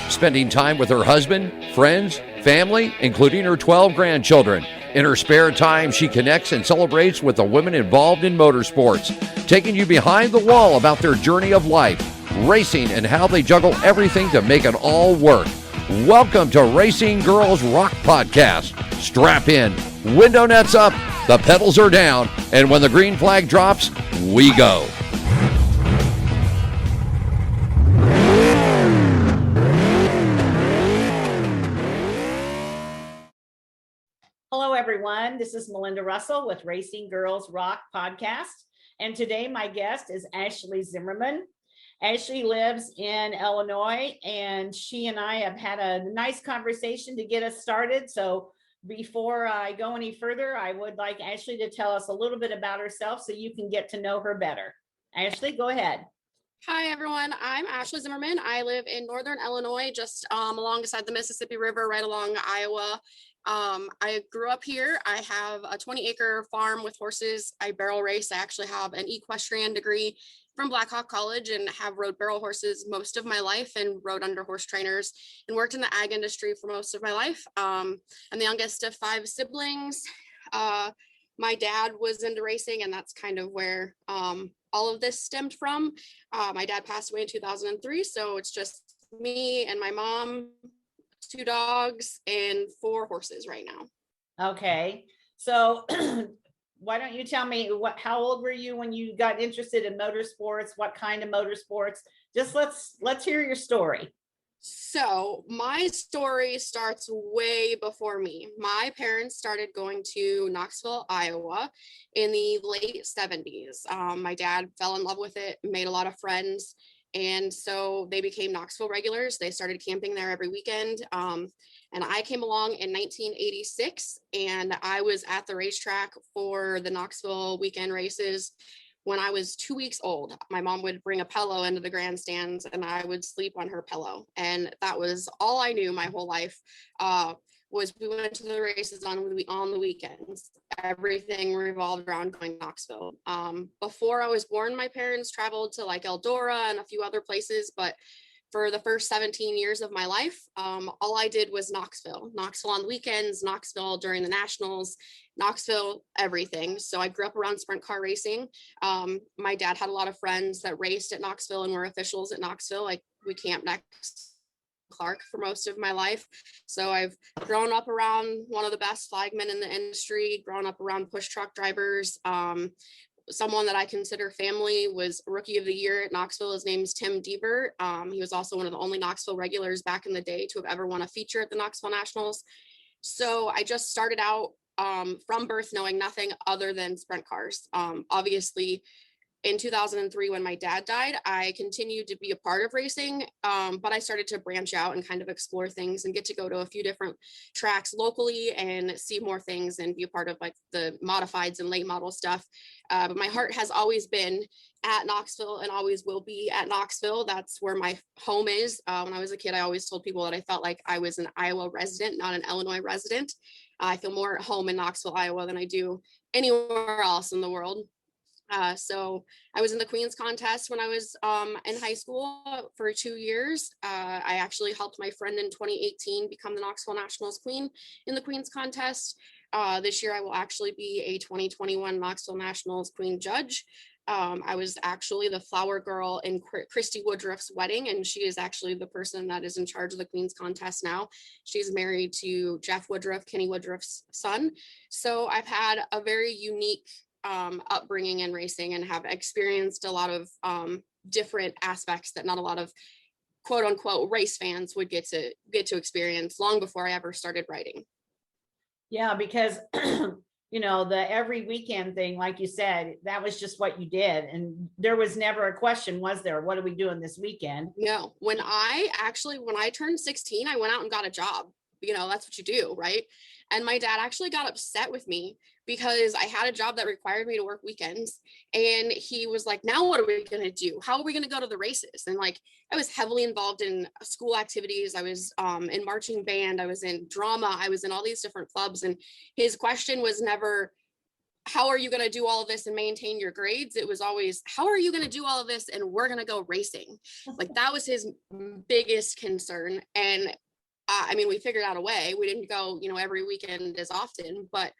spending time with her husband, friends, family, including her 12 grandchildren. In her spare time, she connects and celebrates with the women involved in motorsports, taking you behind the wall about their journey of life, racing, and how they juggle everything to make it all work. Welcome to Racing Girls Rock Podcast. Strap in, window nets up, the pedals are down, and when the green flag drops, we go. Hello, everyone. This is Melinda Russell with Racing Girls Rock Podcast. And today my guest is Ashley Zimmerman. Ashley lives in Illinois, and she and I have had a nice conversation to get us started. So before I go any further, I would like Ashley to tell us a little bit about herself so you can get to know her better. Ashley, go ahead. Hi, everyone. I'm Ashley Zimmerman. I live in Northern Illinois, just alongside the Mississippi River, right along Iowa. I grew up here. I have a 20-acre farm with horses. I barrel race. I actually have an equestrian degree from Blackhawk College and have rode barrel horses most of my life and rode under horse trainers and worked in the ag industry for most of my life. I'm the youngest of 5 siblings. My dad was into racing, and that's kind of where all of this stemmed from. My dad passed away in 2003, so it's just me and my mom, 2 dogs, and 4 horses right now. Okay, so why don't you tell me how old were you when you got interested in motorsports? What kind of motorsports? Just let's hear your story. So my story starts way before me. My parents started going to Knoxville, Iowa in the late 70s. My dad fell in love with it, made a lot of friends. And so they became Knoxville regulars. They started camping there every weekend. And I came along in 1986, and I was at the racetrack for the Knoxville weekend races when I was 2 weeks old. My mom would bring a pillow into the grandstands, and I would sleep on her pillow. And that was all I knew my whole life. Was we went to the races on the weekends. Everything revolved around going to Knoxville. Before I was born, my parents traveled to like Eldora and a few other places, but for the first 17 years of my life, all I did was Knoxville on the weekends, Knoxville during the nationals, Knoxville, everything. So I grew up around sprint car racing. My dad had a lot of friends that raced at Knoxville and were officials at Knoxville. Like we camped next Clark for most of my life. So I've grown up around one of the best flagmen in the industry, grown up around push truck drivers. Someone that I consider family was Rookie of the Year at Knoxville. His name's Tim Deaver. He was also one of the only Knoxville regulars back in the day to have ever won a feature at the Knoxville Nationals. So I just started out from birth knowing nothing other than sprint cars. Obviously, in 2003, when my dad died, I continued to be a part of racing, but I started to branch out and kind of explore things and get to go to a few different tracks locally and see more things and be a part of like the modifieds and late model stuff. But my heart has always been at Knoxville and always will be at Knoxville. That's where my home is. When I was a kid, I always told people that I felt like I was an Iowa resident, not an Illinois resident. I feel more at home in Knoxville, Iowa than I do anywhere else in the world. So I was in the Queen's contest when I was in high school for 2 years. I actually helped my friend in 2018 become the Knoxville Nationals Queen in the Queen's contest. This year I will actually be a 2021 Knoxville Nationals Queen judge. I was actually the flower girl in Christy Woodruff's wedding, and she is actually the person that is in charge of the Queen's contest now. She's married to Jeff Woodruff, Kenny Woodruff's son. So I've had a very unique upbringing in racing and have experienced a lot of different aspects that not a lot of quote unquote race fans would get to experience long before I ever started riding. Yeah, because the every weekend thing, like you said, that was just what you did, and there was never a question, was there? What are we doing this weekend? No, when I turned 16, I went out and got a job. That's what you do, right? And my dad actually got upset with me because I had a job that required me to work weekends. And he was like, now what are we going to do? How are we going to go to the races? And like, I was heavily involved in school activities. I was in marching band. I was in drama. I was in all these different clubs. And his question was never, how are you going to do all of this and maintain your grades? It was always, how are you going to do all of this and we're going to go racing? Like that was his biggest concern. And I mean, we figured out a way. We didn't go, every weekend as often, but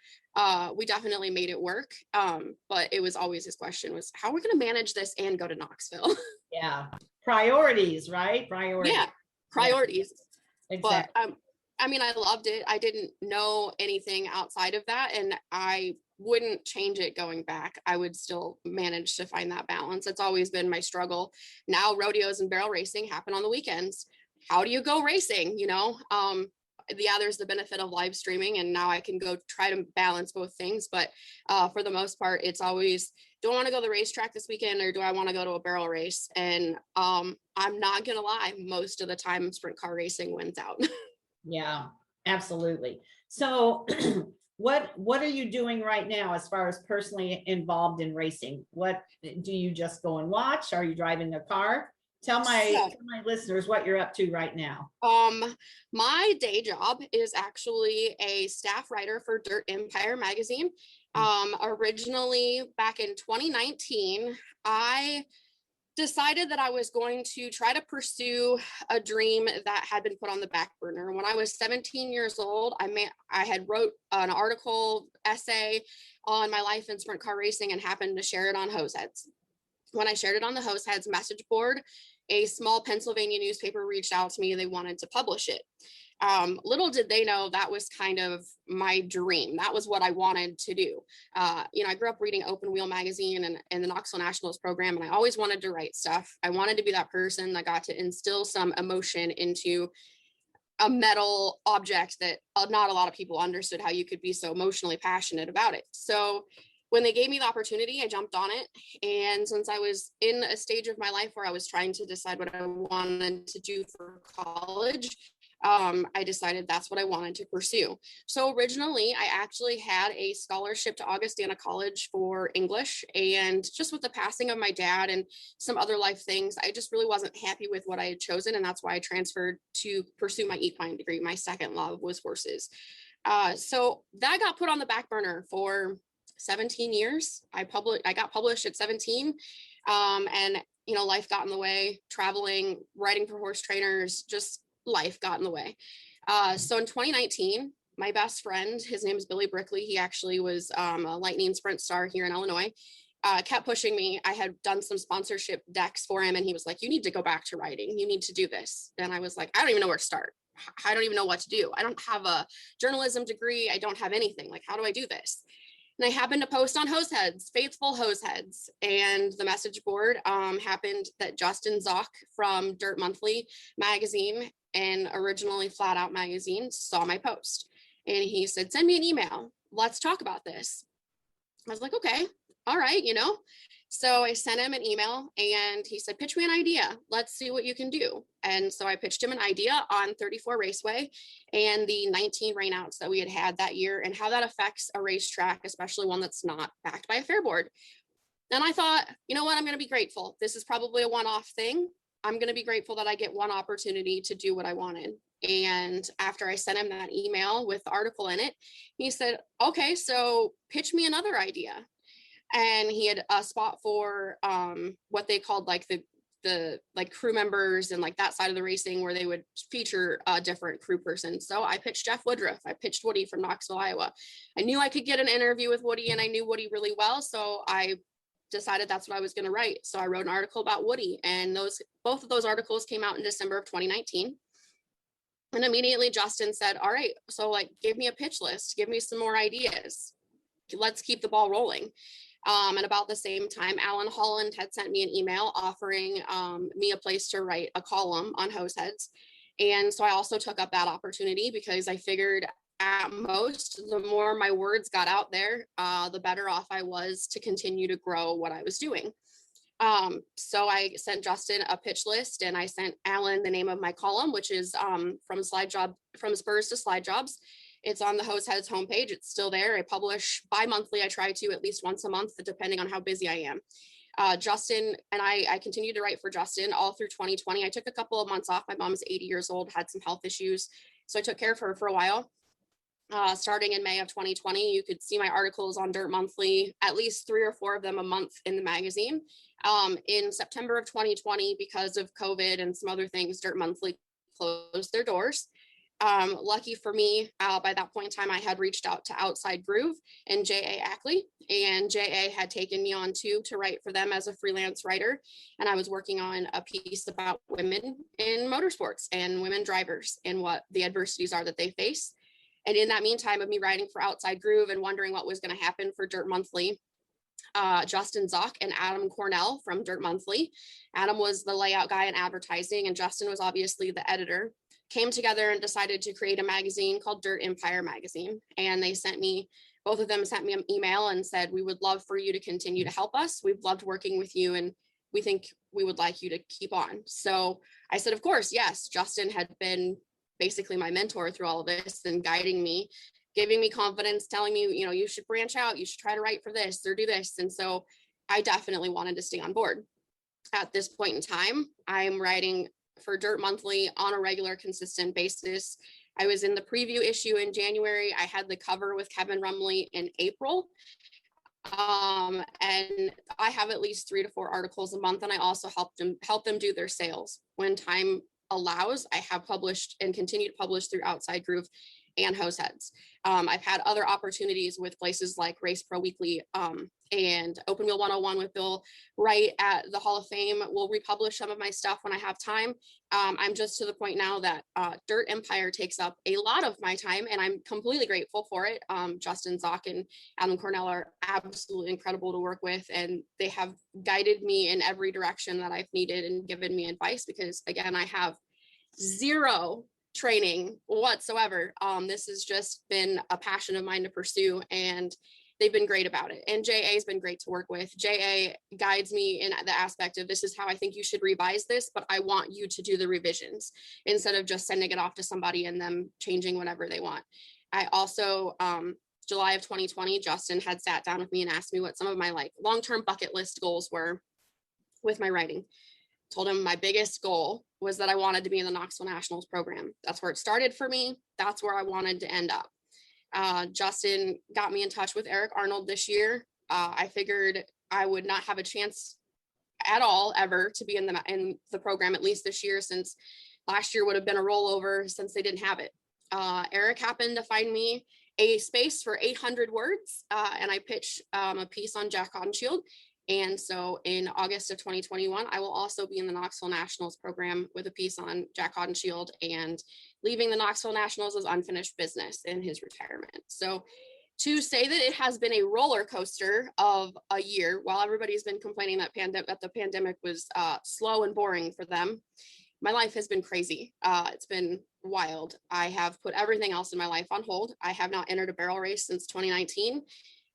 we definitely made it work. But it was always his question was, how are we going to manage this and go to Knoxville? Yeah. Priorities, right? Priorities. Yeah, priorities. Yeah. Exactly. But I mean, I loved it. I didn't know anything outside of that, and I wouldn't change it going back. I would still manage to find that balance. It's always been my struggle. Now rodeos and barrel racing happen on the weekends. How do you go racing? Yeah, there's the benefit of live streaming, and now I can go try to balance both things. But for the most part, it's always, do I want to go to the racetrack this weekend, or do I want to go to a barrel race? And I'm not gonna lie, most of the time sprint car racing wins out. Yeah, absolutely. So what are you doing right now as far as personally involved in racing? What do you just go and watch? Are you driving a car? Tell my listeners what you're up to right now. My day job is actually a staff writer for Dirt Empire magazine. Originally back in 2019, I decided that I was going to try to pursue a dream that had been put on the back burner. When I was 17 years old, I had wrote an article essay on my life in sprint car racing and happened to share it on Hoseheads. When I shared it on the Hoseheads message board, a small Pennsylvania newspaper reached out to me. They wanted to publish it. Little did they know that was kind of my dream. That was what I wanted to do. I grew up reading Open Wheel magazine and the Knoxville Nationals program, and I always wanted to write stuff. I wanted to be that person that got to instill some emotion into a metal object that not a lot of people understood how you could be so emotionally passionate about it. So when they gave me the opportunity, I jumped on it. And since I was in a stage of my life where I was trying to decide what I wanted to do for college, I decided that's what I wanted to pursue. So originally, I actually had a scholarship to Augustana College for English. And just with the passing of my dad and some other life things, I just really wasn't happy with what I had chosen. And that's why I transferred to pursue my equine degree. My second love was horses. So that got put on the back burner for 17 years. I got published at 17. And life got in the way, traveling, writing for horse trainers, just life got in the way. So in 2019, my best friend, his name is Billy Brickley. He actually was a lightning sprint star here in Illinois, kept pushing me. I had done some sponsorship decks for him, and he was like, you need to go back to writing. You need to do this. And I was like, I don't even know where to start. I don't even know what to do. I don't have a journalism degree. I don't have anything. Like, how do I do this? And I happened to post on Hoseheads, faithful Hoseheads, and the message board happened that Justin Zock from Dirt Monthly magazine and originally Flat Out magazine saw my post. And he said, send me an email. Let's talk about this. I was like, okay, all right, So I sent him an email and he said, pitch me an idea. Let's see what you can do. And so I pitched him an idea on 34 Raceway and the 19 rainouts that we had that year and how that affects a racetrack, especially one that's not backed by a fair board. And I thought, you know what, I'm going to be grateful. This is probably a one-off thing. I'm going to be grateful that I get one opportunity to do what I wanted. And after I sent him that email with the article in it, he said, okay, so pitch me another idea. And he had a spot for what they called like the crew members and like that side of the racing where they would feature a different crew person. So I pitched Jeff Woodruff. I pitched Woody from Knoxville, Iowa. I knew I could get an interview with Woody and I knew Woody really well. So I decided that's what I was going to write. So I wrote an article about Woody, and both of those articles came out in December of 2019. And immediately Justin said, all right, so give me a pitch list, give me some more ideas. Let's keep the ball rolling. And about the same time, Alan Holland had sent me an email offering me a place to write a column on Hoseheads. And so I also took up that opportunity because I figured at most, the more my words got out there, the better off I was to continue to grow what I was doing. So I sent Justin a pitch list and I sent Alan the name of my column, which is from Spurs to Slide Jobs. It's on the Hoseheads homepage. It's still there. I publish bi-monthly. I try to at least once a month, depending on how busy I am. Justin and I continued to write for Justin all through 2020. I took a couple of months off. My mom's 80 years old, had some health issues. So I took care of her for a while. starting in May of 2020. You could see my articles on Dirt Monthly, at least 3 or 4 of them a month in the magazine. In September of 2020, because of COVID and some other things, Dirt Monthly closed their doors. Lucky for me, by that point in time, I had reached out to Outside Groove and J.A. Ackley, and J.A. had taken me on too to write for them as a freelance writer. And I was working on a piece about women in motorsports and women drivers and what the adversities are that they face. And in that meantime of me writing for Outside Groove and wondering what was going to happen for Dirt Monthly, Justin Zock and Adam Cornell from Dirt Monthly. Adam was the layout guy in advertising, and Justin was obviously the editor, came together and decided to create a magazine called Dirt Empire Magazine. And they sent me, both of them sent me an email and said, we would love for you to continue to help us. We've loved working with you, and we think we would like you to keep on. So I said, of course, yes. Justin had been basically my mentor through all of this and guiding me, giving me confidence, telling me, you know, you should branch out, you should try to write for this or do this. And so I definitely wanted to stay on board. At this point in time, I'm writing for Dirt Monthly on a regular, consistent basis. I was in the preview issue in January. I had the cover with Kevin Rumley in April. And I have at least 3 to 4 articles a month, and I also help them do their sales. When time allows, I have published and continue to publish through Outside Groove and Hoseheads. I've had other opportunities with places like Race Pro Weekly and Open Wheel 101 with Bill Wright at the Hall of Fame. We'll republish some of my stuff when I have time. I'm just to the point now that Dirt Empire takes up a lot of my time, and I'm completely grateful for it. Justin Zock and Adam Cornell are absolutely incredible to work with, and they have guided me in every direction that I've needed and given me advice, because again, I have zero training whatsoever. This has just been a passion of mine to pursue, and they've been great about it. And JA has been great to work with. JA guides me in the aspect of, this is how I think you should revise this, but I want you to do the revisions instead of just sending it off to somebody and them changing whatever they want. I also, July of 2020, Justin had sat down with me and asked me what some of my like long-term bucket list goals were with my writing. Told him my biggest goal was that I wanted to be in the Knoxville Nationals program. That's where it started for me. That's where I wanted to end up. Justin got me in touch with Eric Arnold this year. I figured I would not have a chance at all ever to be in the program, at least this year, since last year would have been a rollover since they didn't have it. Eric happened to find me a space for 800 words, and I pitched a piece on Jack Shield. And so in August of 2021, I will also be in the Knoxville Nationals program with a piece on Jack Shield and leaving the Knoxville Nationals as unfinished business in his retirement. So to say that it has been a roller coaster of a year, while everybody's been complaining that the pandemic was slow and boring for them, my life has been crazy. It's been wild. I have put everything else in my life on hold. I have not entered a barrel race since 2019.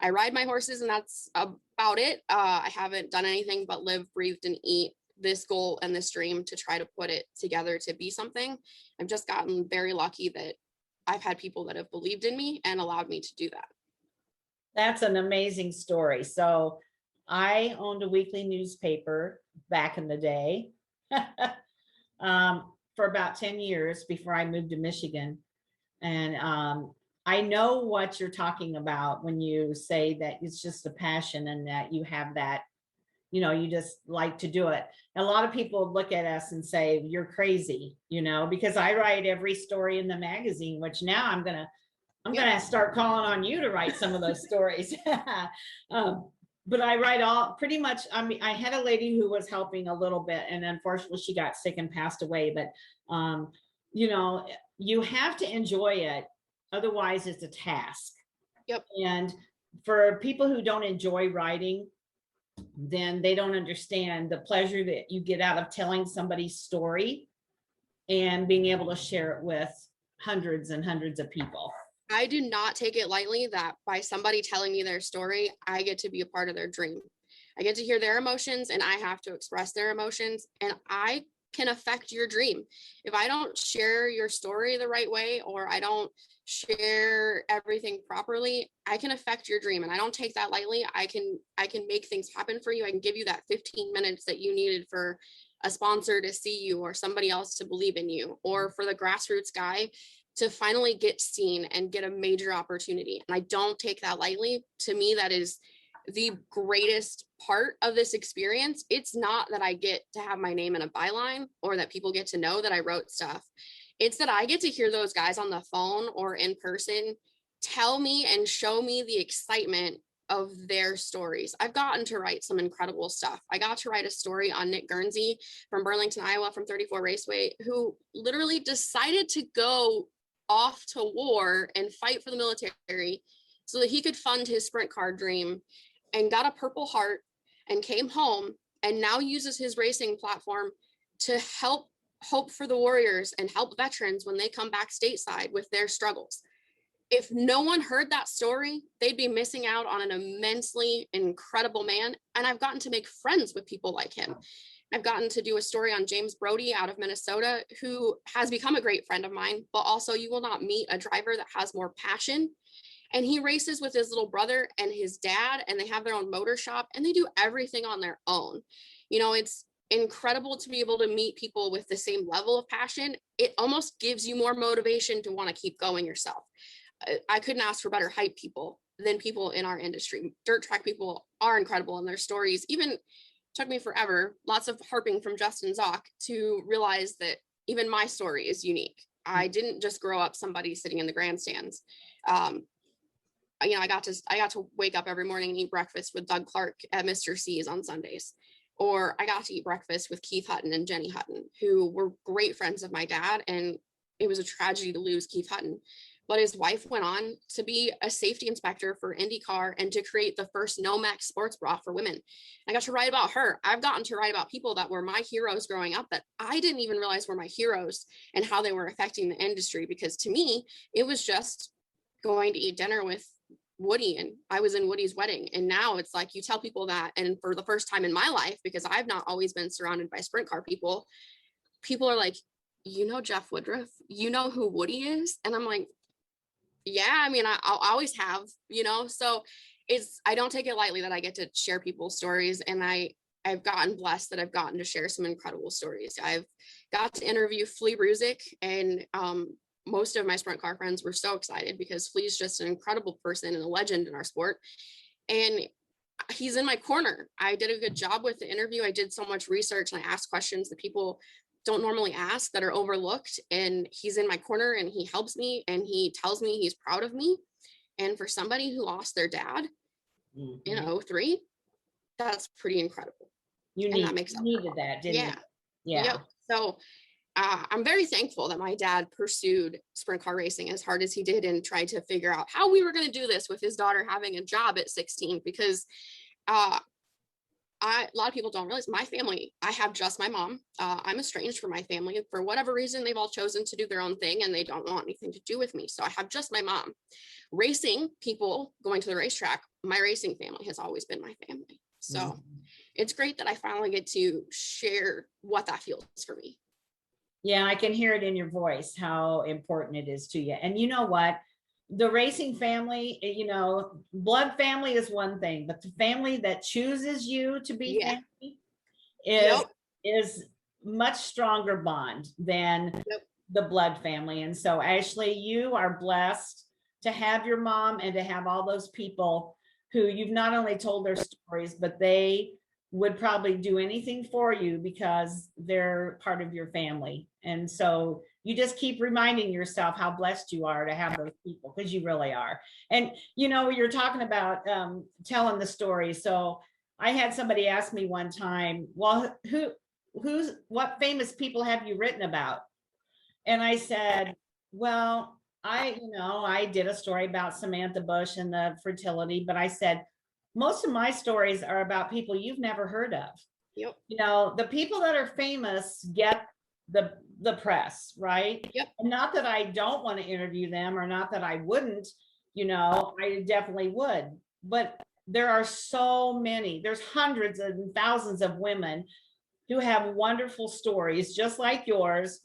I ride my horses, and that's about it. I haven't done anything but live, breathed, and eat this goal and this dream to try to put it together to be something. I've just gotten very lucky that I've had people that have believed in me and allowed me to do that. That's an amazing story. So I owned a weekly newspaper back in the day for about 10 years before I moved to Michigan. And I know what you're talking about when you say that it's just a passion and that you have that, you know, you just like to do it. A lot of people look at us and say, you're crazy, you know, because I write every story in the magazine, which now I'm going to start calling on you to write some of those stories. But I write all pretty much. I mean, I had a lady who was helping a little bit, and unfortunately she got sick and passed away. But, you know, you have to enjoy it. Otherwise it's a task. Yep. And for people who don't enjoy writing, then they don't understand the pleasure that you get out of telling somebody's story and being able to share it with hundreds and hundreds of people. I do not take it lightly that by somebody telling me their story, I get to be a part of their dream. I get to hear their emotions, and I have to express their emotions, and I can affect your dream. If I don't share your story the right way, or I don't share everything properly, I can affect your dream, and I don't take that lightly. I can make things happen for you. I can give you that 15 minutes that you needed for a sponsor to see you, or somebody else to believe in you, or for the grassroots guy to finally get seen and get a major opportunity. And I don't take that lightly. To me, that is the greatest part of this experience. It's not that I get to have my name in a byline or that people get to know that I wrote stuff. It's that I get to hear those guys on the phone or in person tell me and show me the excitement of their stories. I've gotten to write some incredible stuff. I got to write a story on Nick Guernsey from Burlington, Iowa, from 34 Raceway, who literally decided to go off to war and fight for the military so that he could fund his sprint car dream, and got a Purple Heart and came home and now uses his racing platform to help hope for the warriors and help veterans when they come back stateside with their struggles. If no one heard that story, they'd be missing out on an immensely incredible man. And I've gotten to make friends with people like him. I've gotten to do a story on James Brody out of Minnesota, who has become a great friend of mine, but also you will not meet a driver that has more passion. And he races with his little brother and his dad, and they have their own motor shop, and they do everything on their own. You know, it's incredible to be able to meet people with the same level of passion. It almost gives you more motivation to want to keep going yourself. I couldn't ask for better hype people than people in our industry. Dirt track people are incredible, and their stories even took me forever, lots of harping from Justin Zock, to realize that even my story is unique. I didn't just grow up somebody sitting in the grandstands. You know, I got to wake up every morning and eat breakfast with Doug Clark at Mr. C's on Sundays. Or I got to eat breakfast with Keith Hutton and Jenny Hutton, who were great friends of my dad. And it was a tragedy to lose Keith Hutton. But his wife went on to be a safety inspector for IndyCar and to create the first Nomex sports bra for women. I got to write about her. I've gotten to write about people that were my heroes growing up that I didn't even realize were my heroes and how they were affecting the industry. Because to me, it was just going to eat dinner with Woody, and I was in Woody's wedding. And now it's like you tell people that, and for the first time in my life, because I've not always been surrounded by sprint car people, people are like, you know Jeff Woodruff, you know who Woody is? And I'm like, yeah, I mean, I'll always have, you know. So I don't take it lightly that I get to share people's stories, and I've gotten blessed that I've gotten to share some incredible stories. I've got to interview Flea Brusick, and most of my sprint car friends were so excited because Flea's just an incredible person and a legend in our sport. And he's in my corner. I did a good job with the interview. I did so much research and I asked questions that people don't normally ask that are overlooked. And he's in my corner and he helps me and he tells me he's proud of me. And for somebody who lost their dad in 2003, that's pretty incredible. That makes needed that, didn't you? Yeah. Yep. So I'm very thankful that my dad pursued sprint car racing as hard as he did and tried to figure out how we were going to do this with his daughter having a job at 16, because a lot of people don't realize my family, I have just my mom. I'm estranged from my family. For whatever reason, they've all chosen to do their own thing and they don't want anything to do with me. So I have just my mom. Racing people going to the racetrack, my racing family has always been my family. So it's great that I finally get to share what that feels for me. Yeah, I can hear it in your voice, how important it is to you. And you know what? The racing family, you know, blood family is one thing, but the family that chooses you to be family is much stronger bond than the blood family. And so, Ashley, you are blessed to have your mom and to have all those people who you've not only told their stories, but they would probably do anything for you because they're part of your family. And so you just keep reminding yourself how blessed you are to have those people, because you really are. And, you know, you're talking about telling the story. So I had somebody ask me one time, well, what famous people have you written about? And I said, well, I did a story about Samantha Bush and the fertility, but I said, most of my stories are about people you've never heard of. Yep. You know, the people that are famous get the press, right? Yep. And not that I don't want to interview them, or not that I wouldn't, you know, I definitely would. But there are so many, there's hundreds and thousands of women who have wonderful stories just like yours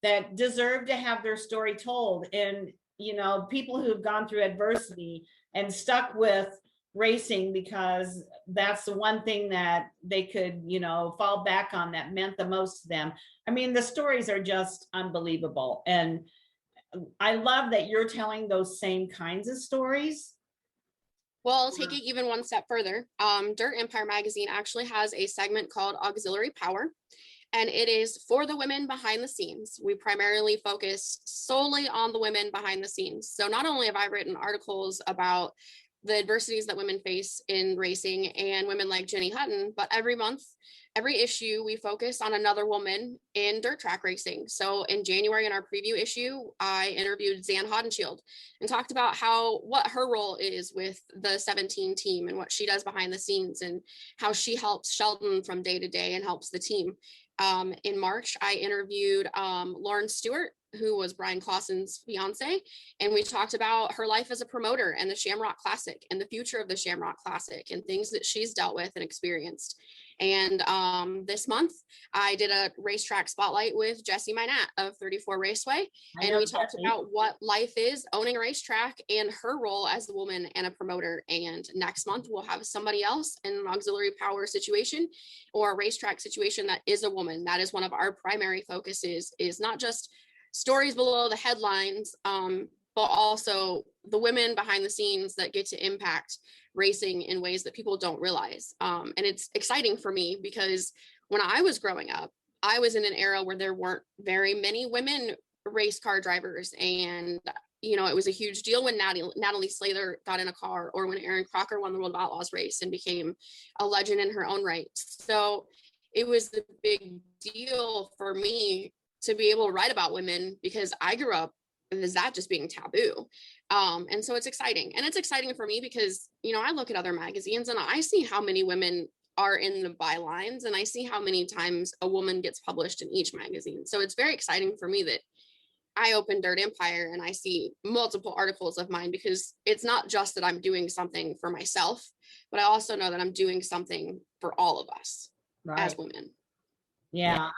that deserve to have their story told. And, you know, people who've gone through adversity and stuck with racing because that's the one thing that they could, you know, fall back on that meant the most to them. I mean, the stories are just unbelievable. And I love that you're telling those same kinds of stories. Well, I'll take it even one step further. Dirt Empire magazine actually has a segment called Auxiliary Power, and it is for the women behind the scenes. We primarily focus solely on the women behind the scenes. So not only have I written articles about the adversities that women face in racing and women like Jenny Hutton, but every month, every issue, we focus on another woman in dirt track racing. So in January, in our preview issue, I interviewed Zan Hodenshield and talked about what her role is with the 17 team and what she does behind the scenes and how she helps Sheldon from day to day and helps the team. In March, I interviewed Lauren Stewart, who was Brian Clausen's fiance, and we talked about her life as a promoter and the Shamrock Classic and the future of the Shamrock Classic and things that she's dealt with and experienced. And this month, I did a racetrack spotlight with Jessie Minat of 34 Raceway, and we talked about what life is owning a racetrack and her role as a woman and a promoter. And next month, we'll have somebody else in an auxiliary power situation or a racetrack situation that is a woman. That is one of our primary focuses, is not just stories below the headlines, but also the women behind the scenes that get to impact racing in ways that people don't realize. And it's exciting for me because when I was growing up, I was in an era where there weren't very many women race car drivers. And, you know, it was a huge deal when Natalie Slater got in a car, or when Erin Crocker won the World of Outlaws race and became a legend in her own right. So it was the big deal for me to be able to write about women, because I grew up as that just being taboo. And so it's exciting. And it's exciting for me because, you know, I look at other magazines and I see how many women are in the bylines, and I see how many times a woman gets published in each magazine. So it's very exciting for me that I open Dirt Empire and I see multiple articles of mine, because it's not just that I'm doing something for myself, but I also know that I'm doing something for all of us as women. Yeah,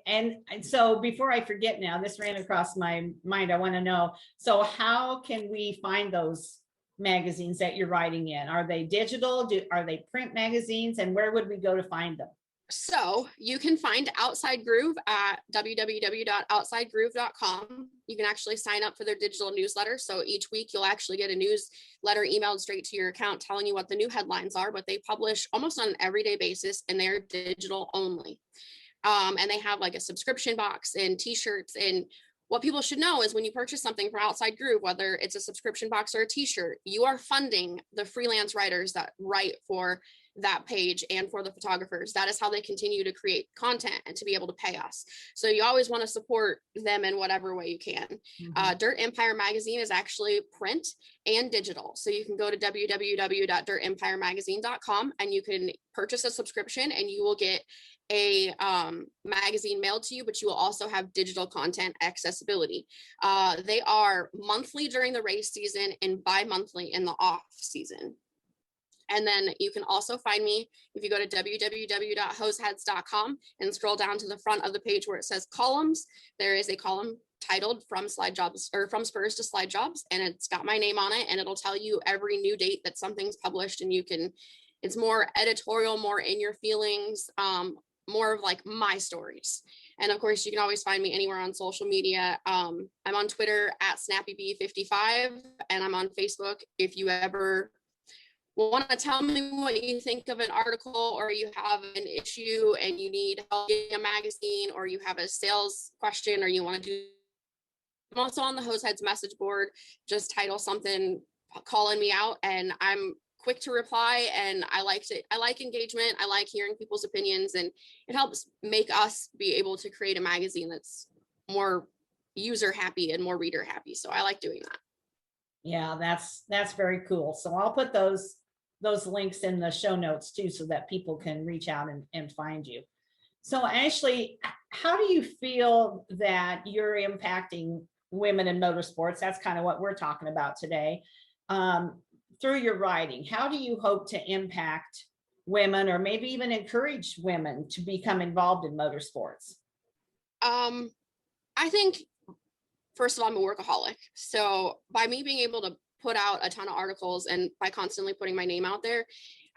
and so before I forget now, this ran across my mind. I want to know, so how can we find those magazines that you're writing in? Are they digital? Are they print magazines? And where would we go to find them? So you can find Outside Groove at www.outsidegroove.com. You can actually sign up for their digital newsletter. So each week you'll actually get a newsletter emailed straight to your account telling you what the new headlines are, but they publish almost on an everyday basis, and they're digital only. And they have like a subscription box and t-shirts. And what people should know is when you purchase something from Outside Groove, whether it's a subscription box or a t-shirt, you are funding the freelance writers that write for that page and for the photographers. That is how they continue to create content and to be able to pay us. So you always want to support them in whatever way you can. Dirt Empire magazine is actually print and digital. So you can go to www.dirtempiremagazine.com and you can purchase a subscription, and you will get a magazine mailed to you, but you will also have digital content accessibility. They are monthly during the race season and bi-monthly in the off season. And then you can also find me if you go to www.hoseheads.com and scroll down to the front of the page where it says columns. There is a column titled From Slide Jobs, or From Spurs to Slide Jobs, and it's got my name on it, and it'll tell you every new date that something's published. And you can, it's more editorial, more in your feelings, more of like my stories. And of course, you can always find me anywhere on social media. I'm on Twitter at SnappyB55, and I'm on Facebook. If you ever want to tell me what you think of an article, or you have an issue and you need help getting a magazine, or you have a sales question, or you want to do, I'm also on the Hoseheads message board. Just title something calling me out, and I'm quick to reply. And I like engagement. I like hearing people's opinions, and it helps make us be able to create a magazine that's more user happy and more reader happy. So I like doing that. Yeah, that's very cool. So I'll put those links in the show notes too, so that people can reach out and find you. So Ashley, how do you feel that you're impacting women in motorsports? That's kind of what we're talking about today. Through your writing, how do you hope to impact women, or maybe even encourage women to become involved in motorsports? I think, first of all, I'm a workaholic. So by me being able to put out a ton of articles and by constantly putting my name out there,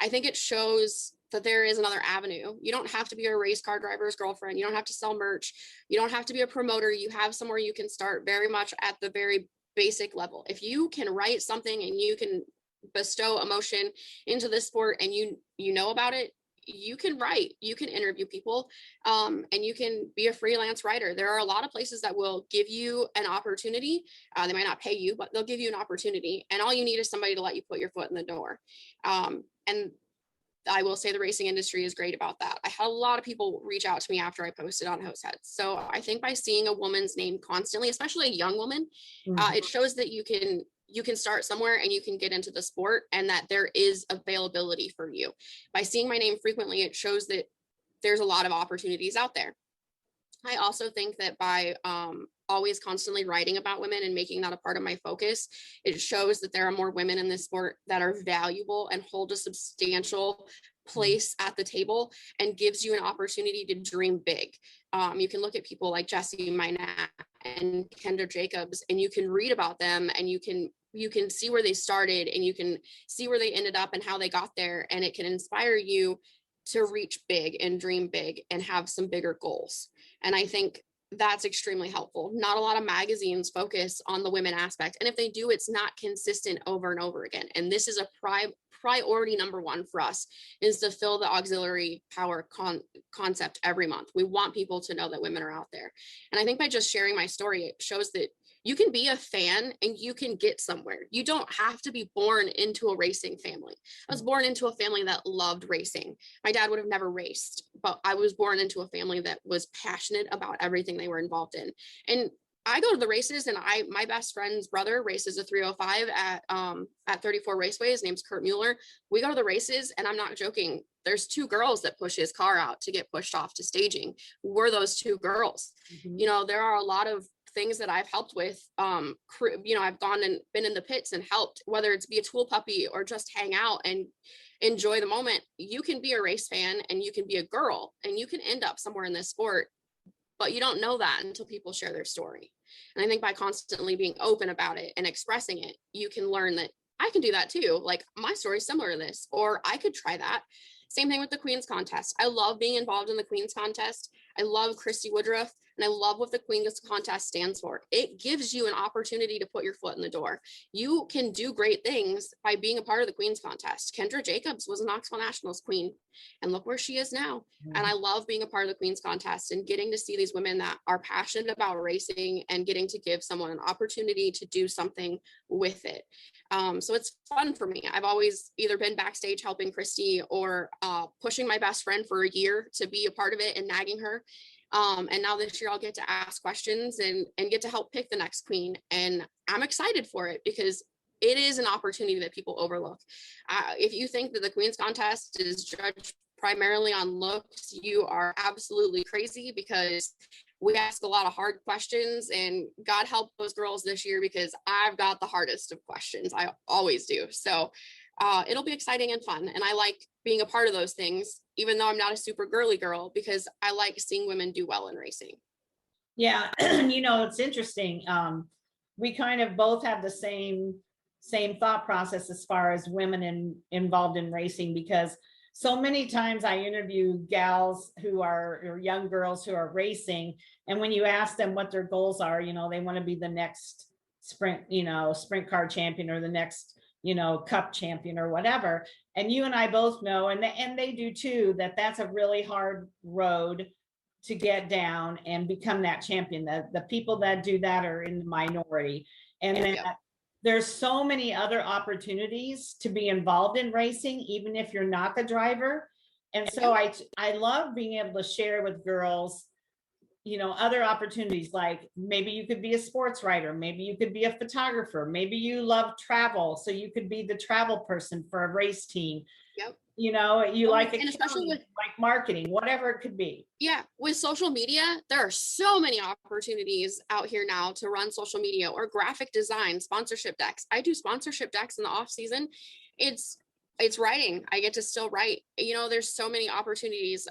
I think it shows that there is another avenue. You don't have to be a race car driver's girlfriend. You don't have to sell merch. You don't have to be a promoter. You have somewhere you can start very much at the very basic level. If you can write something and you can bestow emotion into this sport and you know about it, you can write, you can interview people, and you can be a freelance writer. There are a lot of places that will give you an opportunity. They might not pay you, but they'll give you an opportunity. And all you need is somebody to let you put your foot in the door. And I will say the racing industry is great about that. I had a lot of people reach out to me after I posted on Host Heads. So I think by seeing a woman's name constantly, especially a young woman, it shows that you can start somewhere and you can get into the sport and that there is availability for you. By seeing my name frequently, it shows that there's a lot of opportunities out there. I also think that by always constantly writing about women and making that a part of my focus, it shows that there are more women in this sport that are valuable and hold a substantial place at the table and gives you an opportunity to dream big. You can look at people like Jessie Minat and Kendra Jacobs, and you can read about them and you can see where they started and you can see where they ended up and how they got there. And it can inspire you to reach big and dream big and have some bigger goals. And I think that's extremely helpful. Not a lot of magazines focus on the women aspect. And if they do, it's not consistent over and over again. And this is a priority number one for us, is to fill the auxiliary power concept every month. We want people to know that women are out there. And I think by just sharing my story, it shows that you can be a fan and you can get somewhere. You don't have to be born into a racing family. I was born into a family that loved racing. My dad would have never raced, but I was born into a family that was passionate about everything they were involved in. And I go to the races, and my best friend's brother races a 305 at 34 Raceway. His name's Kurt Mueller. We go to the races, and I'm not joking. There's two girls that push his car out to get pushed off to staging. We're those two girls. You know, there are a lot of things that I've helped with. I've gone and been in the pits and helped, whether it's be a tool puppy or just hang out and enjoy the moment. You can be a race fan and you can be a girl and you can end up somewhere in this sport, but you don't know that until people share their story. And I think by constantly being open about it and expressing it, you can learn that I can do that too. Like, my story is similar to this, or I could try that. Same thing with the Queen's Contest. I love being involved in the Queen's Contest. I love Christy Woodruff, and I love what the Queen's Contest stands for. It gives you an opportunity to put your foot in the door. You can do great things by being a part of the Queen's Contest. Kendra Jacobs was a Knoxville Nationals queen, and look where she is now. And I love being a part of the Queen's Contest and getting to see these women that are passionate about racing and getting to give someone an opportunity to do something with it. So it's fun for me. I've always either been backstage helping Christy or pushing my best friend for a year to be a part of it and nagging her. And now this year I'll get to ask questions and get to help pick the next queen. And I'm excited for it because it is an opportunity that people overlook. If you think that the Queen's Contest is judged primarily on looks, you are absolutely crazy, because we ask a lot of hard questions, and God help those girls this year because I've got the hardest of questions. I always do. So it'll be exciting and fun. And I like being a part of those things, even though I'm not a super girly girl, because I like seeing women do well in racing. Yeah. It's interesting. We kind of both have the same thought process as far as women involved in racing, because so many times I interview gals or young girls who are racing. And when you ask them what their goals are, they want to be the next sprint car champion, or the next, cup champion or whatever. And you and I both know, and they do too, that's a really hard road to get down and become that champion. The people that do that are in the minority. And then there's so many other opportunities to be involved in racing, even if you're not the driver. And so I love being able to share with girls, other opportunities, like maybe you could be a sports writer, maybe you could be a photographer, maybe you love travel, so you could be the travel person for a race team. You like accounting, especially with like marketing, whatever it could be. Yeah, with social media, there are so many opportunities out here now to run social media or graphic design, sponsorship decks. I do sponsorship decks in the off season. It's writing. I get to still write. There's so many opportunities.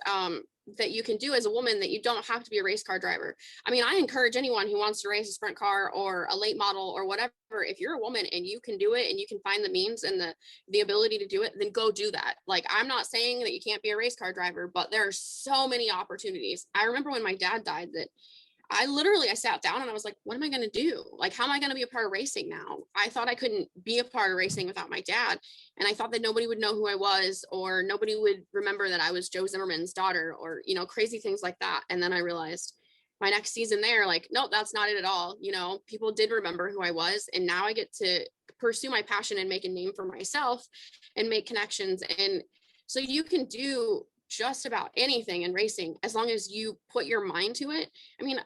that you can do as a woman, that you don't have to be a race car driver. I mean, I encourage anyone who wants to race a sprint car or a late model or whatever, if you're a woman and you can do it and you can find the means and the ability to do it, then go do that. Like, I'm not saying that you can't be a race car driver, but there are so many opportunities. I remember when my dad died, that I sat down and I was like, what am I going to do? Like, how am I going to be a part of racing now? I thought I couldn't be a part of racing without my dad. And I thought that nobody would know who I was, or nobody would remember that I was Joe Zimmerman's daughter, or, you know, crazy things like that. And then I realized my next season there, like, nope, that's not it at all. You know, people did remember who I was. And now I get to pursue my passion and make a name for myself and make connections. And so you can do just about anything in racing as long as you put your mind to it. I mean,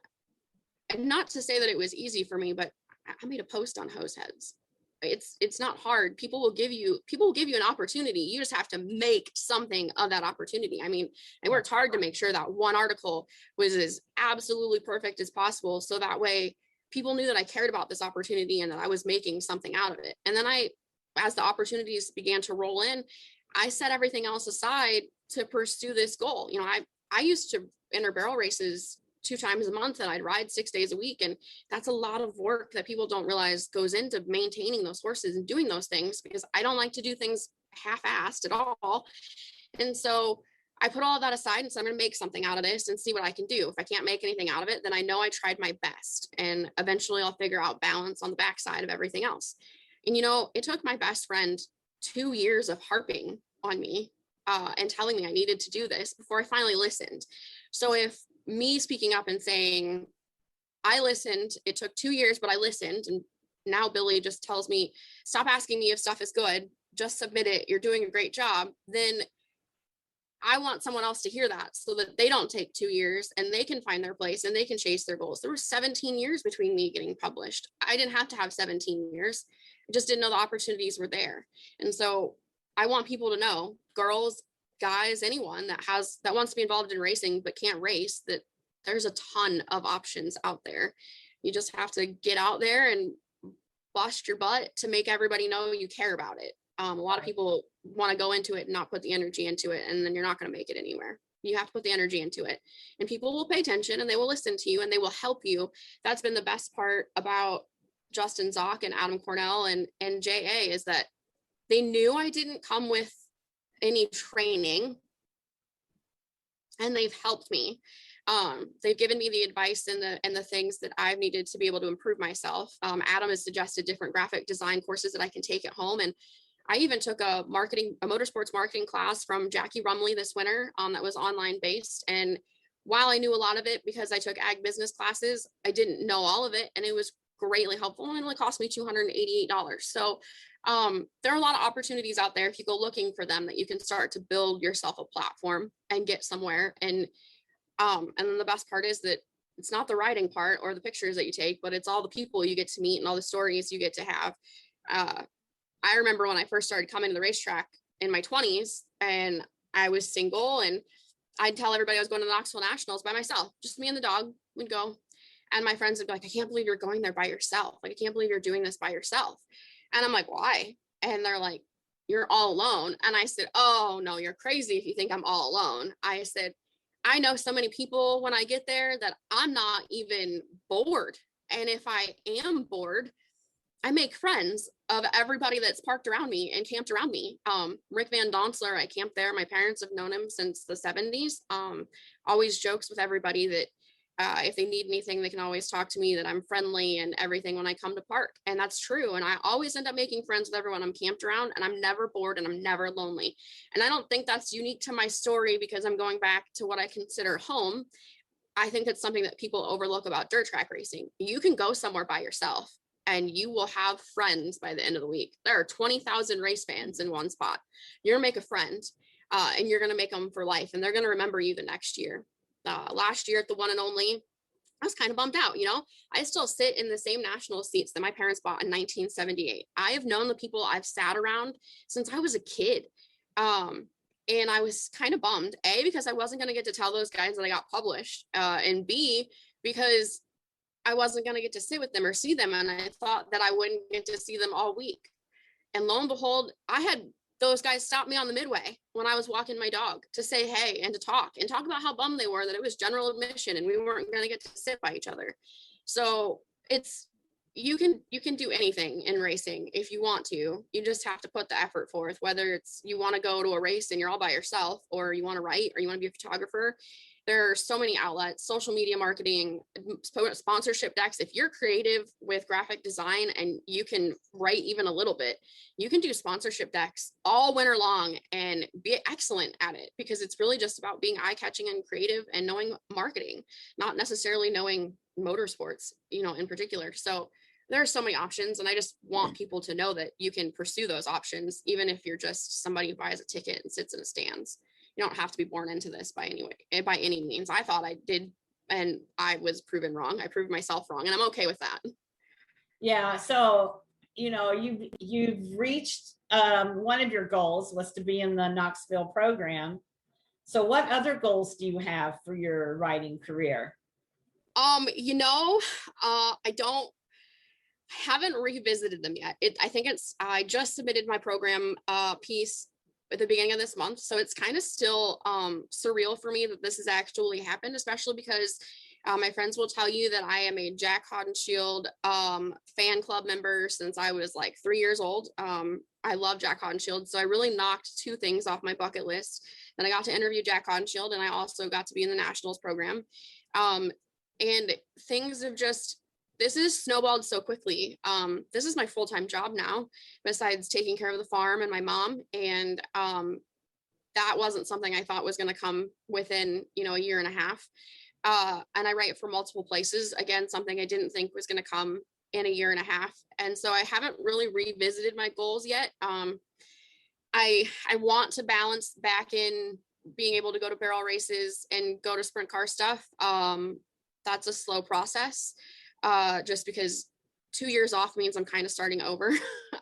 and not to say that it was easy for me, but I made a post on hose heads. It's not hard. People will give you an opportunity. You just have to make something of that opportunity. I mean, I worked hard to make sure that one article was as absolutely perfect as possible, so that way people knew that I cared about this opportunity and that I was making something out of it. And then as the opportunities began to roll in, I set everything else aside to pursue this goal. You know, I used to enter barrel races 2 times a month, and I'd ride 6 days a week. And that's a lot of work that people don't realize goes into maintaining those horses and doing those things, because I don't like to do things half-assed at all. And so I put all of that aside and said, I'm going to make something out of this and see what I can do. If I can't make anything out of it, then I know I tried my best, and eventually I'll figure out balance on the backside of everything else. And, you know, it took my best friend 2 years of harping on me and telling me I needed to do this before I finally listened. So if me speaking up and saying, I listened, it took 2 years, but I listened. And now Billy just tells me, stop asking me if stuff is good, just submit it. You're doing a great job. Then I want someone else to hear that, so that they don't take 2 years and they can find their place and they can chase their goals. There were 17 years between me getting published. I didn't have to have 17 years. I just didn't know the opportunities were there. And so I want people to know, girls, guys, anyone that wants to be involved in racing but can't race, that there's a ton of options out there. You just have to get out there and bust your butt to make everybody know you care about it. A lot of people want to go into it and not put the energy into it, and then you're not going to make it anywhere. You have to put the energy into it, and people will pay attention and they will listen to you and they will help you. That's been the best part about Justin Zock and Adam Cornell and JA, is that they knew I didn't come with any training, and they've helped me. They've given me the advice and the things that I've needed to be able to improve myself. Adam has suggested different graphic design courses that I can take at home. And I even took a motorsports marketing class from Jackie Rumley this winter that was online based. And while I knew a lot of it because I took ag business classes, I didn't know all of it. And it was greatly helpful, and it only cost me $288. So there are a lot of opportunities out there if you go looking for them, that you can start to build yourself a platform and get somewhere. And then the best part is that it's not the riding part or the pictures that you take, but it's all the people you get to meet and all the stories you get to have. I remember when I first started coming to the racetrack in my 20s, and I was single, and I'd tell everybody I was going to the Knoxville Nationals by myself, just me and the dog would go. And my friends would be like, I can't believe you're going there by yourself. Like, I can't believe you're doing this by yourself. And I'm like, why? And they're like, you're all alone. And I said, oh no, you're crazy if you think I'm all alone. I said, I know so many people when I get there that I'm not even bored. And if I am bored, I make friends of everybody that's parked around me and camped around me. Rick Van Donsler, I camped there. My parents have known him since the 70s. Always jokes with everybody that if they need anything, they can always talk to me, that I'm friendly and everything when I come to park. And that's true. And I always end up making friends with everyone I'm camped around, and I'm never bored and I'm never lonely. And I don't think that's unique to my story because I'm going back to what I consider home. I think that's something that people overlook about dirt track racing. You can go somewhere by yourself and you will have friends by the end of the week. There are 20,000 race fans in one spot. You're gonna make a friend and you're gonna make them for life, and they're gonna remember you the next year. Last year at the one and only, I was kind of bummed out. You know, I still sit in the same national seats that my parents bought in 1978. I have known the people I've sat around since I was a kid. And I was kind of bummed, A, because I wasn't going to get to tell those guys that I got published, and B, because I wasn't going to get to sit with them or see them. And I thought that I wouldn't get to see them all week. And lo and behold, I had those guys stopped me on the midway when I was walking my dog to say hey and to talk about how bummed they were that it was general admission and we weren't going to get to sit by each other. So it's, you can do anything in racing if you want to. You just have to put the effort forth, whether it's you want to go to a race and you're all by yourself, or you want to write, or you want to be a photographer. There are so many outlets, social media marketing, sponsorship decks. If you're creative with graphic design and you can write even a little bit, you can do sponsorship decks all winter long and be excellent at it, because it's really just about being eye-catching and creative and knowing marketing, not necessarily knowing motorsports, in particular. So there are so many options, and I just want people to know that you can pursue those options, even if you're just somebody who buys a ticket and sits in the stands. You don't have to be born into this by any means. I thought I did, and I was proven wrong. I proved myself wrong, and I'm okay with that. Yeah. So, you've reached one of your goals was to be in the Knoxville program. So what other goals do you have for your riding career? Haven't revisited them yet. I just submitted my program piece at the beginning of this month. So it's kind of still surreal for me that this has actually happened, especially because my friends will tell you that I am a Jack Hodenshield fan club member since I was like 3 years old. I love Jack Hodenshield. So I really knocked two things off my bucket list. And I got to interview Jack Hodenshield, and I also got to be in the Nationals program. And things have just, this is snowballed so quickly. This is my full-time job now, besides taking care of the farm and my mom. And that wasn't something I thought was going to come within, a year and a half. And I write for multiple places. Again, something I didn't think was going to come in a year and a half. And so I haven't really revisited my goals yet. I want to balance back in being able to go to barrel races and go to sprint car stuff. That's a slow process. Just because 2 years off means I'm kind of starting over.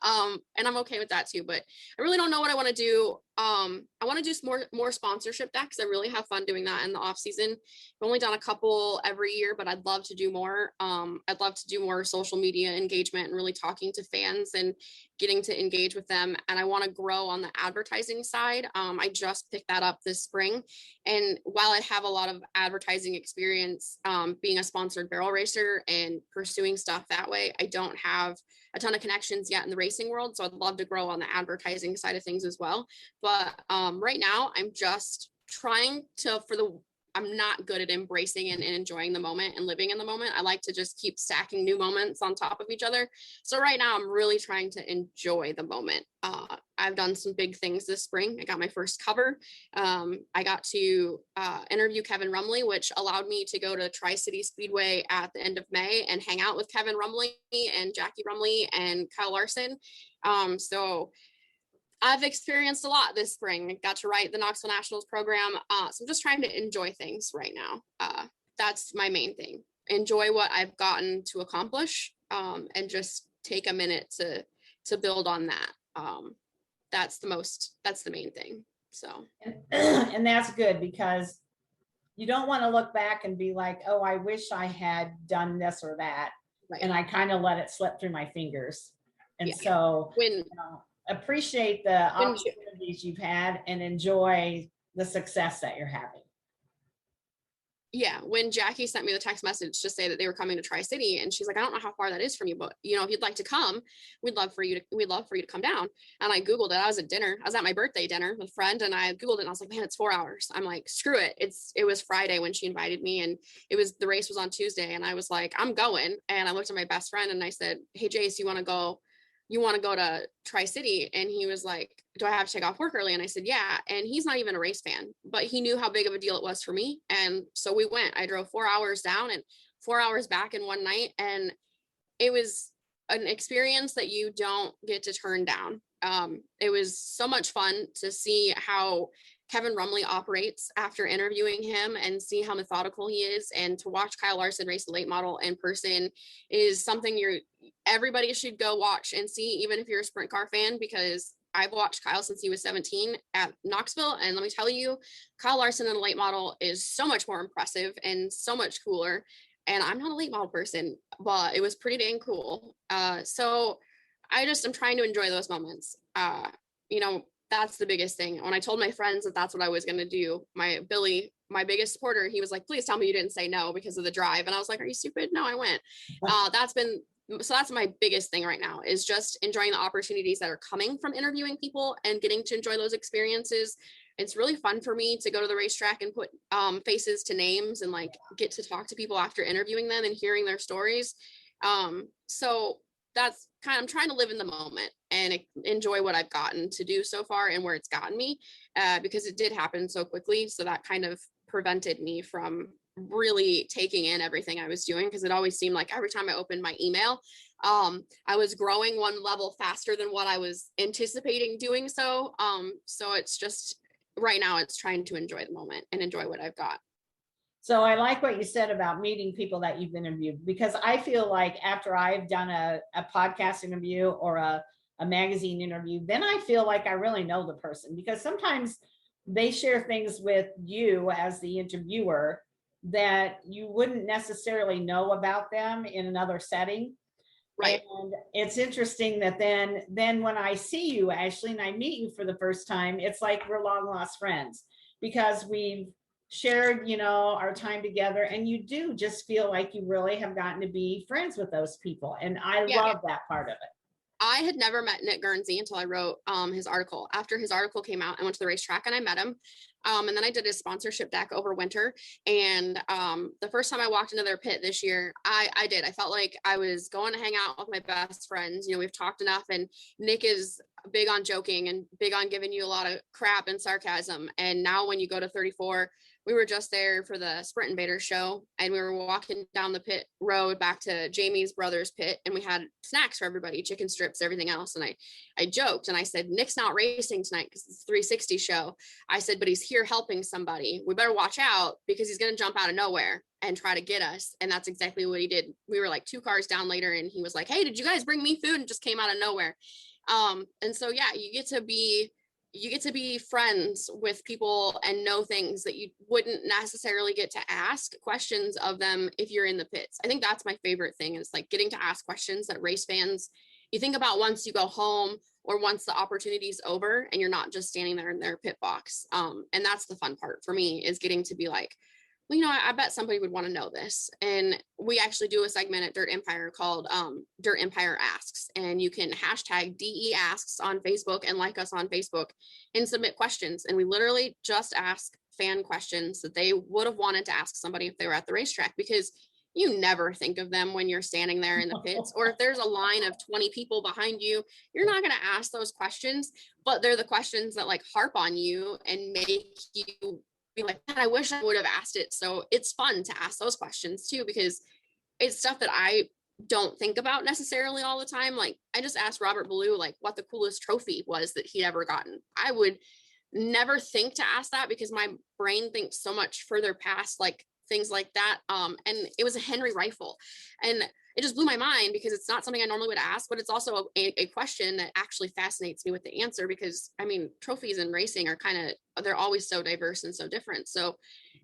And I'm okay with that too, but I really don't know what I want to do. I want to do some more sponsorship decks. I really have fun doing that in the off season. I've only done a couple every year, but I'd love to do more. I'd love to do more social media engagement and really talking to fans and getting to engage with them. And I want to grow on the advertising side. I just picked that up this spring. And while I have a lot of advertising experience, being a sponsored barrel racer and pursuing stuff that way, I don't have a ton of connections yet in the racing world. So I'd love to grow on the advertising side of things as well. But right now I'm just trying to, I'm not good at embracing and enjoying the moment and living in the moment. I like to just keep stacking new moments on top of each other. So right now I'm really trying to enjoy the moment. I've done some big things this spring. I got my first cover. I got to interview Kevin Rumley, which allowed me to go to Tri-City Speedway at the end of May and hang out with Kevin Rumley and Jackie Rumley and Kyle Larson. So I've experienced a lot this spring. I got to write the Knoxville Nationals program. So I'm just trying to enjoy things right now. That's my main thing. Enjoy what I've gotten to accomplish, and just take a minute to build on that. That's the main thing. So. And that's good, because you don't want to look back and be like, oh, I wish I had done this or that. Right. And I kind of let it slip through my fingers. And so appreciate the opportunities you've had and enjoy the success that you're having. Yeah, when Jackie sent me the text message to say that they were coming to Tri-City, and she's like, I don't know how far that is from you, but if you'd like to come, we'd love for you to come down. And I Googled it. I was at dinner. I was at my birthday dinner with a friend, and I Googled it, and I was like, man, it's 4 hours. I'm like, screw it. It was Friday when she invited me, and the race was on Tuesday, and I was like, I'm going. And I looked at my best friend and I said, hey, Jace, you want to go to Tri-City? And he was like, do I have to take off work early? And I said, yeah. And he's not even a race fan, but he knew how big of a deal it was for me. And so we went. I drove 4 hours down and 4 hours back in one night. And it was an experience that you don't get to turn down. It was so much fun to see how Kevin Rumley operates after interviewing him and see how methodical he is, and to watch Kyle Larson race the late model in person is something everybody should go watch and see, even if you're a sprint car fan, because I've watched Kyle since he was 17 at Knoxville. And let me tell you, Kyle Larson in a late model is so much more impressive and so much cooler. And I'm not a late model person, but it was pretty dang cool. So I'm trying to enjoy those moments. that's the biggest thing. When I told my friends that that's what I was going to do, Billy, my biggest supporter, he was like, please tell me you didn't say no because of the drive. And I was like, are you stupid? No, I went. That's my biggest thing right now, is just enjoying the opportunities that are coming from interviewing people and getting to enjoy those experiences. It's really fun for me to go to the racetrack and put faces to names and like get to talk to people after interviewing them and hearing their stories. So that's I'm trying to live in the moment and enjoy what I've gotten to do so far and where it's gotten me, because it did happen so quickly. So that kind of prevented me from really taking in everything I was doing, because it always seemed like every time I opened my email, I was growing one level faster than what I was anticipating doing. So it's just right now it's trying to enjoy the moment and enjoy what I've got. So I like what you said about meeting people that you've interviewed, because I feel like after I've done a podcast interview or a magazine interview, then I feel like I really know the person, because sometimes they share things with you as the interviewer that you wouldn't necessarily know about them in another setting. Right. And it's interesting that then when I see you, Ashley, and I meet you for the first time, it's like we're long lost friends, because we've shared, our time together, and you do just feel like you really have gotten to be friends with those people. And I love that part of it. I had never met Nick Guernsey until I wrote his article. After his article came out, I went to the racetrack and I met him. And then I did his sponsorship deck over winter. And the first time I walked into their pit this year, I felt like I was going to hang out with my best friends. We've talked enough, and Nick is big on joking and big on giving you a lot of crap and sarcasm. And now when you go to 34, we were just there for the Sprint Invader show, and we were walking down the pit road back to Jamie's brother's pit, and we had snacks for everybody, chicken strips, everything else. And I joked and I said, Nick's not racing tonight because it's a 360 show. I said, but he's here helping somebody. We better watch out, because he's going to jump out of nowhere and try to get us. And that's exactly what he did. We were like 2 cars down later, and he was like, hey, did you guys bring me food? And just came out of nowhere. And so, yeah, you get to be friends with people and know things that you wouldn't necessarily get to ask questions of them if you're in the pits. I think that's my favorite thing, is like getting to ask questions that race fans, you think about once you go home or once the opportunity's over and you're not just standing there in their pit box. And that's the fun part for me, is getting to be like, well, I bet somebody would want to know this. And we actually do a segment at Dirt Empire called Dirt Empire Asks. And you can hashtag DE Asks on Facebook and like us on Facebook and submit questions. And we literally just ask fan questions that they would have wanted to ask somebody if they were at the racetrack, because you never think of them when you're standing there in the pits, or if there's a line of 20 people behind you, you're not going to ask those questions, but they're the questions that like harp on you and make you be like, I wish I would have asked it. So it's fun to ask those questions too, because it's stuff that I don't think about necessarily all the time. Like I just asked Robert Ballou like what the coolest trophy was that he'd ever gotten. I would never think to ask that, because my brain thinks so much further past like things like that. And it was a Henry rifle, and it just blew my mind, because it's not something I normally would ask, but it's also a question that actually fascinates me with the answer, because I mean, trophies in racing are they're always so diverse and so different. So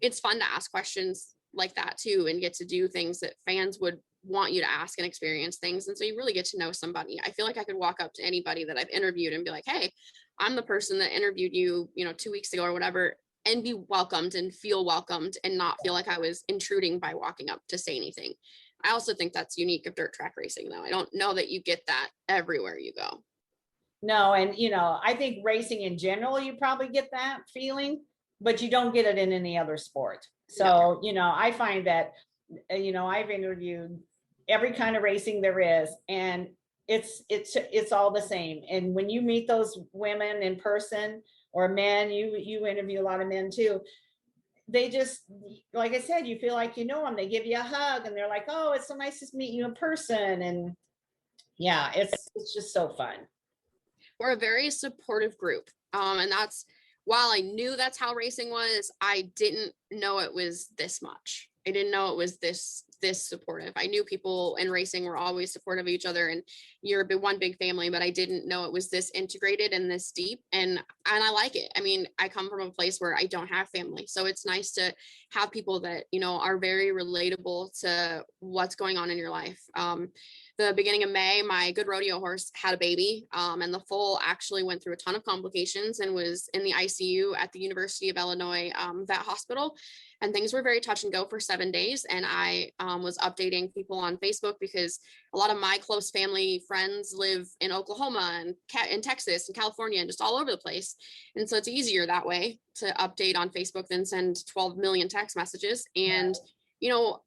it's fun to ask questions like that too, and get to do things that fans would want you to ask and experience things. And so you really get to know somebody. I feel like I could walk up to anybody that I've interviewed and be like, hey, I'm the person that interviewed you, 2 weeks ago or whatever, and be welcomed and feel welcomed and not feel like I was intruding by walking up to say anything. I also think that's unique of dirt track racing, though. I don't know that you get that everywhere you go. No, and I think racing in general, you probably get that feeling, but you don't get it in any other sport. So, I find that, I've interviewed every kind of racing there is, and it's all the same. And when you meet those women in person, or men, you interview a lot of men too, they just, like I said, you feel like you know them. They give you a hug and they're like, oh, it's so nice to meet you in person. And yeah, it's just so fun. We're a very supportive group. And that's, while I knew that's how racing was, I didn't know it was this much. I didn't know it was this supportive. I knew people in racing were always supportive of each other, and you're one big family, but I didn't know it was this integrated and this deep. And I like it. I mean, I come from a place where I don't have family, so it's nice to have people that, you know, are very relatable to what's going on in your life. The beginning of May, my good rodeo horse had a baby, and the foal actually went through a ton of complications and was in the ICU at the University of Illinois vet hospital. And things were very touch and go for 7 days. And I was updating people on Facebook because a lot of my close family friends live in Oklahoma and in Texas and California and just all over the place. And so it's easier that way to update on Facebook than send 12 million text messages. And, you know,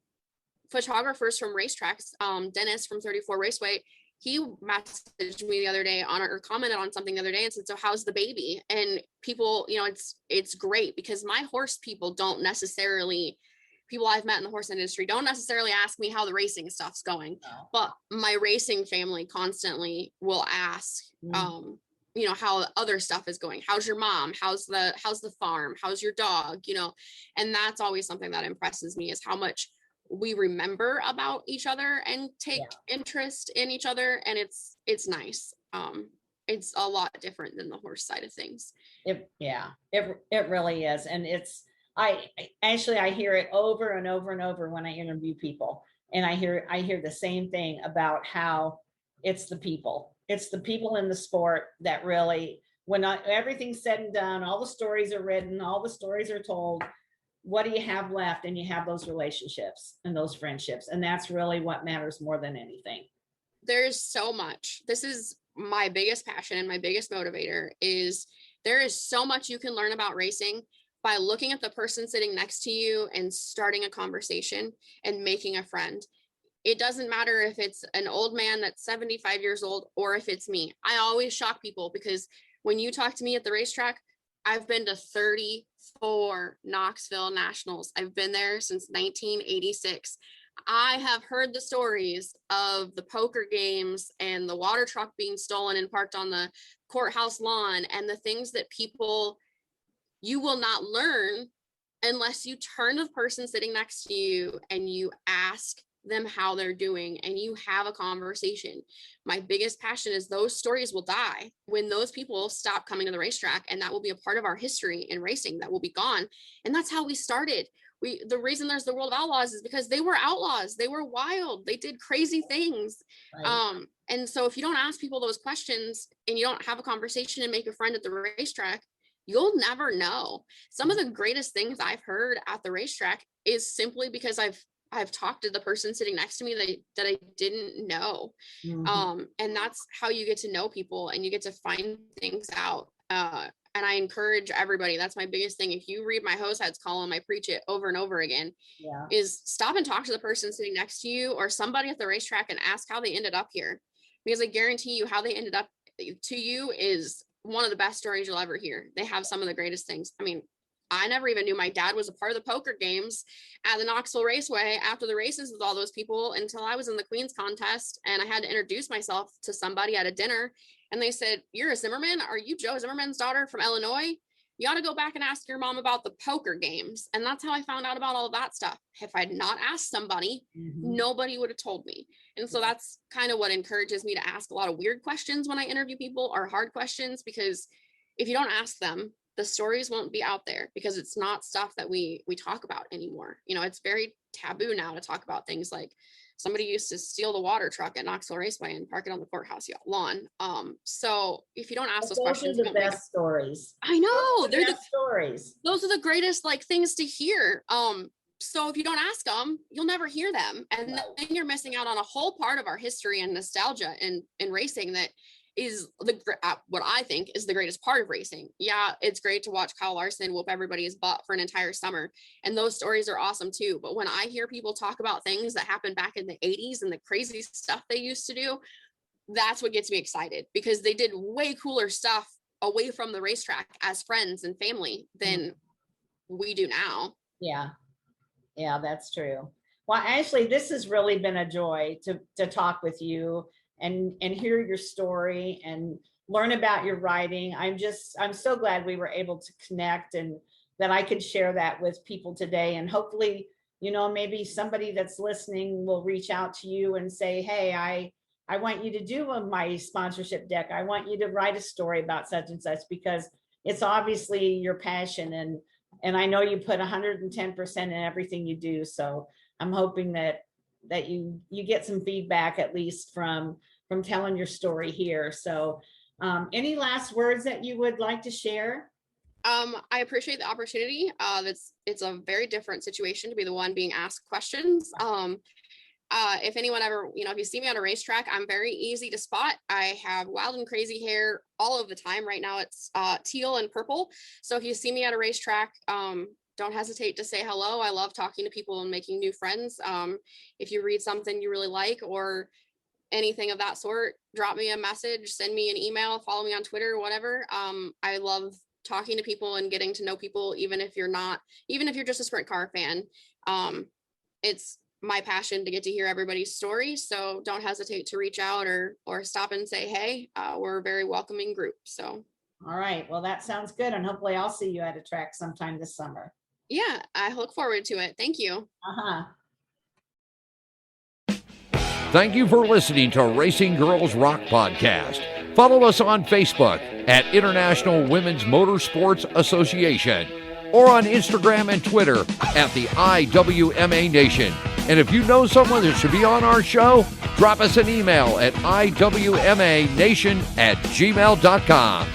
photographers from racetracks, Dennis from 34 Raceway, he messaged me the other day or commented on something the other day and said, so how's the baby? And people, you know, it's great because my horse people don't necessarily, people I've met in the horse industry don't necessarily ask me how the racing stuff's going, but my racing family constantly will ask, you know, how other stuff is going. How's your mom? How's the farm? How's your dog? You know, and that's always something that impresses me is how much we remember about each other and take interest in each other. And it's nice. It's a lot different than the horse side of things. It really is. And I hear it over and over and over when I interview people. And I hear the same thing about how it's the people in the sport that really, when everything's said and done, all the stories are written, all the stories are told, what do you have left? And you have those relationships and those friendships. And that's really what matters more than anything. There's so much. This is my biggest passion and my biggest motivator is there is so much you can learn about racing by looking at the person sitting next to you and starting a conversation and making a friend. It doesn't matter if it's an old man that's 75 years old or if it's me. I always shock people because when you talk to me at the racetrack, I've been to 34 Knoxville Nationals. I've been there since 1986. I have heard the stories of the poker games and the water truck being stolen and parked on the courthouse lawn and the things that you will not learn unless you turn to the person sitting next to you and you ask them how they're doing and you have a conversation. My biggest passion is those stories will die when those people stop coming to the racetrack, and that will be a part of our history in racing that will be gone. And that's how we started. The reason there's the World of Outlaws is because they were outlaws. They were wild. They did crazy things. Right. And so if you don't ask people those questions and you don't have a conversation and make a friend at the racetrack, you'll never know. Some of the greatest things I've heard at the racetrack is simply because I've talked to the person sitting next to me that I didn't know. Mm-hmm. And that's how you get to know people and you get to find things out. And I encourage everybody, that's my biggest thing. If you read my Hose Heads column, I preach it over and over again, is stop and talk to the person sitting next to you or somebody at the racetrack and ask how they ended up here. Because I guarantee you how they ended up to you is one of the best stories you'll ever hear. They have some of the greatest things. I mean, I never even knew my dad was a part of the poker games at the Knoxville Raceway after the races with all those people until I was in the Queen's contest and I had to introduce myself to somebody at a dinner. And they said, "You're a Zimmerman? Are you Joe Zimmerman's daughter from Illinois? You ought to go back and ask your mom about the poker games." And that's how I found out about all of that stuff. If I'd not asked somebody, nobody would have told me. And so that's kind of what encourages me to ask a lot of weird questions when I interview people or hard questions, because if you don't ask them, the stories won't be out there because it's not stuff that we talk about anymore. You know, it's very taboo now to talk about things like somebody used to steal the water truck at Knoxville Raceway and park it on the courthouse lawn. So if you don't ask those questions, those are the best stories. I know they're the stories. Those are the greatest things to hear. So if you don't ask them, you'll never hear them. And then you're missing out on a whole part of our history and nostalgia in racing that is what I think is the greatest part of racing. Yeah, it's great to watch Kyle Larson whoop everybody's butt for an entire summer. And those stories are awesome too. But when I hear people talk about things that happened back in the 80s and the crazy stuff they used to do, that's what gets me excited, because they did way cooler stuff away from the racetrack as friends and family than we do now. Yeah, that's true. Well, Ashley, this has really been a joy to talk with you and hear your story and learn about your writing. I'm so glad we were able to connect and that I could share that with people today. And hopefully, maybe somebody that's listening will reach out to you and say, "Hey, I want you to do my sponsorship deck. I want you to write a story about such and such," because it's obviously your passion. And And I know you put 110% in everything you do. So I'm hoping that you get some feedback, at least from telling your story here. So any last words that you would like to share? I appreciate the opportunity. It's a very different situation to be the one being asked questions. If anyone ever, if you see me on a racetrack, I'm very easy to spot. I have wild and crazy hair all of the time. Right now it's teal and purple. So if you see me at a racetrack, don't hesitate to say hello. I love talking to people and making new friends. If you read something you really like or anything of that sort, drop me a message, send me an email, follow me on Twitter, whatever. I love talking to people and getting to know people, even if you're just a sprint car fan. It's my passion to get to hear everybody's story. So don't hesitate to reach out or stop and say, hey, we're a very welcoming group. So. All right. Well, that sounds good. And hopefully I'll see you at a track sometime this summer. Yeah, I look forward to it. Thank you. Thank you for listening to Racing Girls Rock Podcast. Follow us on Facebook at International Women's Motorsports Association or on Instagram and Twitter at the iwmanation. And if you know someone that should be on our show, drop us an email at iwmanation@gmail.com.